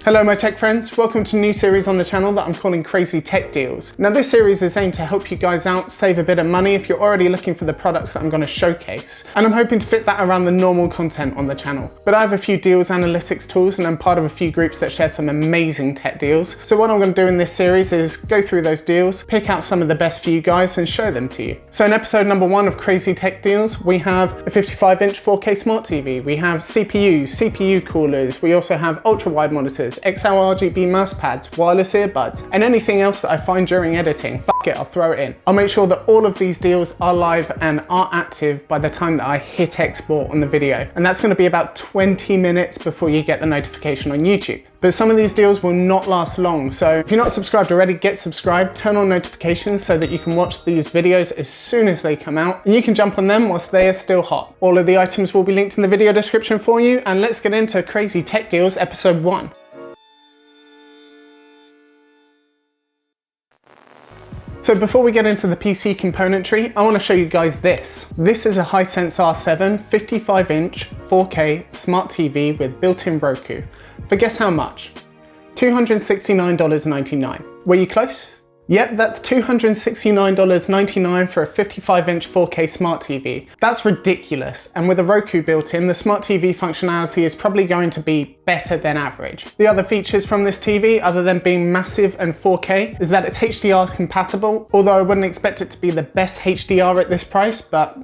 Hello my tech friends, welcome to a new series on the channel that I'm calling Crazy Tech Deals. Now this series is aimed to help you guys out, save a bit of money if you're already looking for the products that I'm going to showcase. And I'm hoping to fit that around the normal content on the channel. But I have a few deals analytics tools and I'm part of a few groups that share some amazing tech deals. So what I'm going to do in this series is go through those deals, pick out some of the best for you guys and show them to you. So in episode number 1 of Crazy Tech Deals, we have a 55-inch 4K smart TV, we have CPUs, CPU coolers, we also have ultrawide monitors, XR RGB Mousepads, wireless earbuds, and anything else that I find during editing. Fuck it, I'll throw it in. I'll make sure that all of these deals are live and are active by the time that I hit export on the video. And that's going to be about 20 minutes before you get the notification on YouTube. But some of these deals will not last long, so if you're not subscribed already, get subscribed, turn on notifications so that you can watch these videos as soon as they come out, and you can jump on them whilst they are still hot. All of the items will be linked in the video description for you, and let's get into Crazy Tech Deals episode 1. So before we get into the PC componentry, I want to show you guys this. This is a Hisense R7 55-inch 4K smart TV with built-in Roku. For guess how much? $269.99. Were you close? Yep, that's $269.99 for a 55-inch 4K smart TV. That's ridiculous, and with a Roku built in, the smart TV functionality is probably going to be better than average. The other features from this TV, other than being massive and 4K, is that it's HDR compatible, although I wouldn't expect it to be the best HDR at this price, but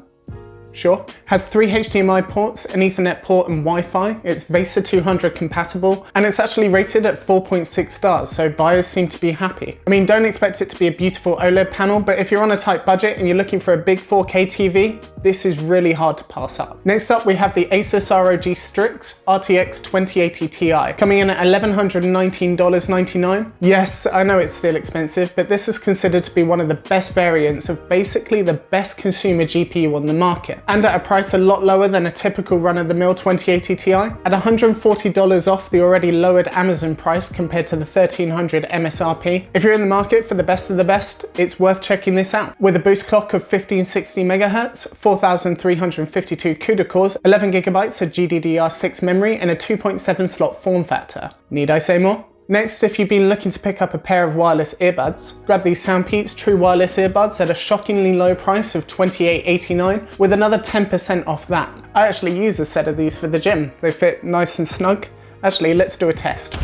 sure. Has 3 HDMI ports, an Ethernet port and Wi-Fi. It's VESA 200 compatible, and it's actually rated at 4.6 stars, so buyers seem to be happy. I mean, don't expect it to be a beautiful OLED panel, but if you're on a tight budget and you're looking for a big 4K TV, this is really hard to pass up. Next up, we have the ASUS ROG Strix RTX 2080 Ti, coming in at $1,119.99. Yes, I know it's still expensive, but this is considered to be one of the best variants of basically the best consumer GPU on the market, and at a price a lot lower than a typical run-of-the-mill 2080 Ti, at $140 off the already lowered Amazon price compared to the $1,300 MSRP. If you're in the market for the best of the best, it's worth checking this out. With a boost clock of 1560 MHz, 4,352 CUDA cores, 11 GB of GDDR6 memory, and a 2.7 slot form factor. Need I say more? Next, if you've been looking to pick up a pair of wireless earbuds, grab these Soundpeats True Wireless earbuds at a shockingly low price of $28.89 with another 10% off that. I actually use a set of these for the gym. They fit nice and snug. Actually, let's do a test.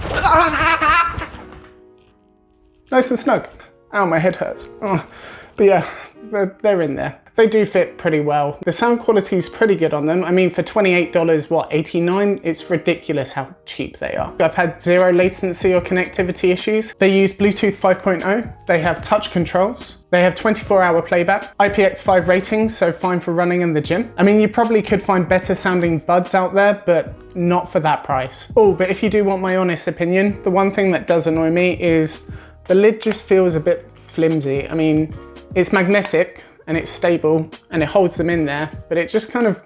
Nice and snug. Ow, my head hurts. Oh. But yeah, they're in there. They do fit pretty well. The sound quality is pretty good on them. I mean, for $28, what, $89? It's ridiculous how cheap they are. I've had zero latency or connectivity issues. They use Bluetooth 5.0. They have touch controls. They have 24-hour playback, IPX5 ratings, so fine for running in the gym. I mean, you probably could find better sounding buds out there, but not for that price. Oh, but if you do want my honest opinion, the one thing that does annoy me is the lid just feels a bit flimsy. I mean, it's magnetic, and it's stable and it holds them in there, but it just kind of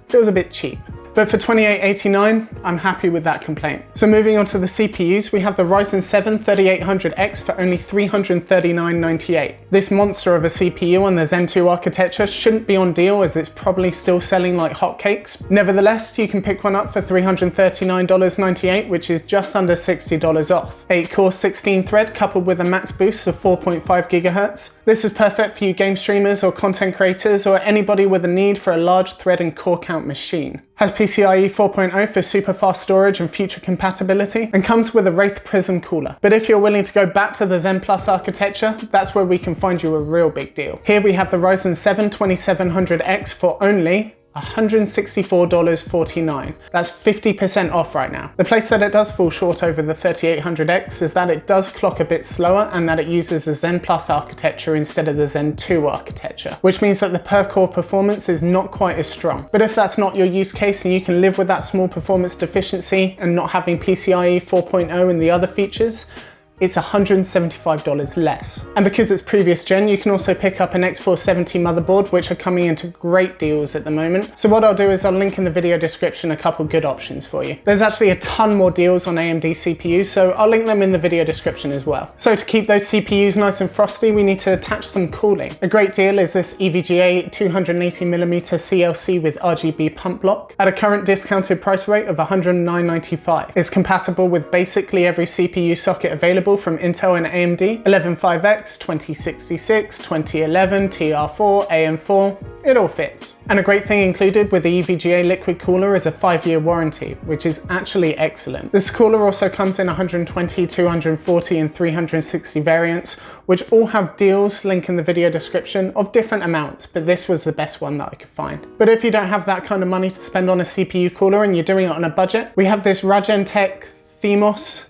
feels a bit cheap. But for $28.89, I'm happy with that complaint. So moving on to the CPUs, we have the Ryzen 7 3800X for only $339.98. This monster of a CPU on the Zen 2 architecture shouldn't be on deal as it's probably still selling like hotcakes. Nevertheless, you can pick one up for $339.98, which is just under $60 off. 8-core 16-thread coupled with a max boost of 4.5 GHz. This is perfect for you game streamers or content creators or anybody with a need for a large thread and core count machine. Has PCIe 4.0 for super fast storage and future compatibility, and comes with a Wraith Prism cooler. But if you're willing to go back to the Zen Plus architecture, that's where we can find you a real big deal. Here we have the Ryzen 7 2700X for only $164.49. That's 50% off right now. The place that it does fall short over the 3800X is that it does clock a bit slower and that it uses the Zen Plus architecture instead of the Zen 2 architecture, which means that the per core performance is not quite as strong. But if that's not your use case and you can live with that small performance deficiency and not having PCIe 4.0 and the other features, it's $175 less. And because it's previous gen, you can also pick up an X470 motherboard, which are coming into great deals at the moment. So what I'll do is I'll link in the video description a couple good options for you. There's actually a ton more deals on AMD CPUs, so I'll link them in the video description as well. So to keep those CPUs nice and frosty, we need to attach some cooling. A great deal is this EVGA 280mm CLC with RGB pump block at a current discounted price rate of $109.95. It's compatible with basically every CPU socket available from Intel and AMD, 115X, 2066, 2011, TR4, AM4, it all fits. And a great thing included with the EVGA liquid cooler is a 5-year warranty, which is actually excellent. This cooler also comes in 120, 240 and 360 variants, which all have deals, link in the video description, of different amounts, but this was the best one that I could find. But if you don't have that kind of money to spend on a CPU cooler and you're doing it on a budget, we have this Tech Themos.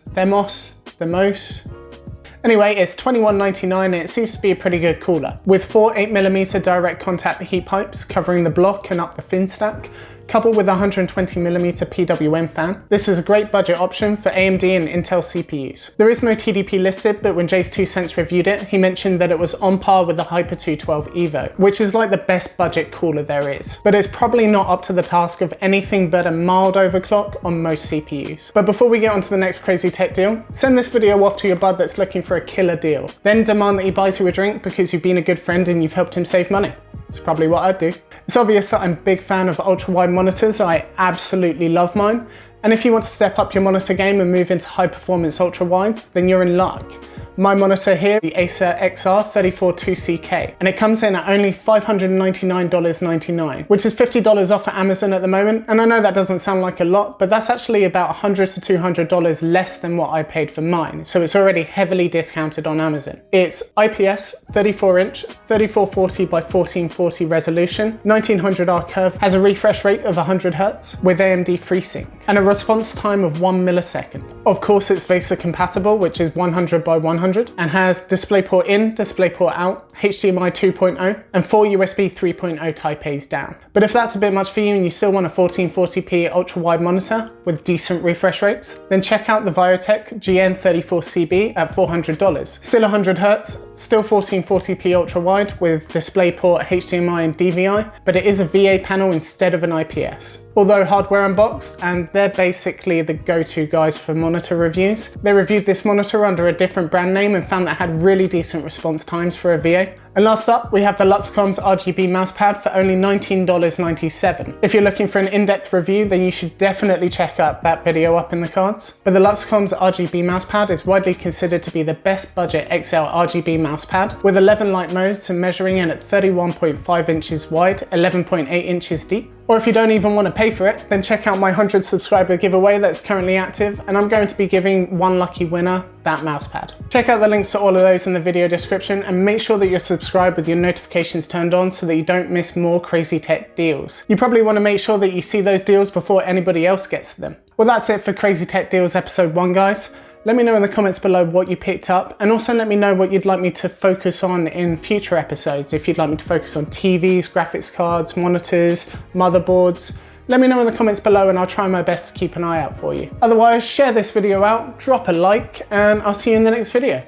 Anyway, it's $21.99 and it seems to be a pretty good cooler. With 4 8mm direct contact heat pipes covering the block and up the fin stack, coupled with a 120mm PWM fan. This is a great budget option for AMD and Intel CPUs. There is no TDP listed, but when Jay's 2 cents reviewed it, he mentioned that it was on par with the Hyper 212 Evo, which is like the best budget cooler there is. But it's probably not up to the task of anything but a mild overclock on most CPUs. But before we get on to the next crazy tech deal, send this video off to your bud that's looking for a killer deal. Then demand that he buys you a drink because you've been a good friend and you've helped him save money. It's probably what I'd do. It's obvious that I'm a big fan of ultra-wide monitors. I absolutely love mine. And if you want to step up your monitor game and move into high-performance ultra-wides, then you're in luck. My monitor here, the Acer XR342CK, and it comes in at only $599.99, which is $50 off at Amazon at the moment. And I know that doesn't sound like a lot, but that's actually about $100 to $200 less than what I paid for mine. So it's already heavily discounted on Amazon. It's IPS, 34-inch, 3440 by 1440 resolution, 1900R curve, has a refresh rate of 100 Hz with AMD FreeSync, and a response time of 1 millisecond. Of course, it's VESA compatible, which is 100 by 100. And has DisplayPort in, DisplayPort out, HDMI 2.0 and 4 USB 3.0 Type A's down. But if that's a bit much for you and you still want a 1440p ultra-wide monitor with decent refresh rates, then check out the Viotech GN34CB at $400. Still 100 Hz, still 1440p ultra-wide with DisplayPort, HDMI and DVI, but it is a VA panel instead of an IPS. Although hardware unboxed, and they're basically the go-to guys for monitor reviews. They reviewed this monitor under a different brand name and found that it had really decent response times for a VA. And last up, we have the Luxcom's RGB Mousepad for only $19.97. If you're looking for an in-depth review, then you should definitely check out that video up in the cards. But the Luxcom's RGB Mousepad is widely considered to be the best budget XL RGB mousepad, with 11 light modes and measuring in at 31.5 inches wide, 11.8 inches deep. Or if you don't even want to pay for it, then check out my 100 subscriber giveaway that's currently active, and I'm going to be giving one lucky winner that mousepad. Check out the links to all of those in the video description and make sure that you're subscribed with your notifications turned on so that you don't miss more crazy tech deals. You probably want to make sure that you see those deals before anybody else gets to them. Well, that's it for Crazy Tech Deals episode 1, guys. Let me know in the comments below what you picked up, and also let me know what you'd like me to focus on in future episodes. If you'd like me to focus on TVs, graphics cards, monitors, motherboards, let me know in the comments below and I'll try my best to keep an eye out for you. Otherwise, share this video out, drop a like, and I'll see you in the next video.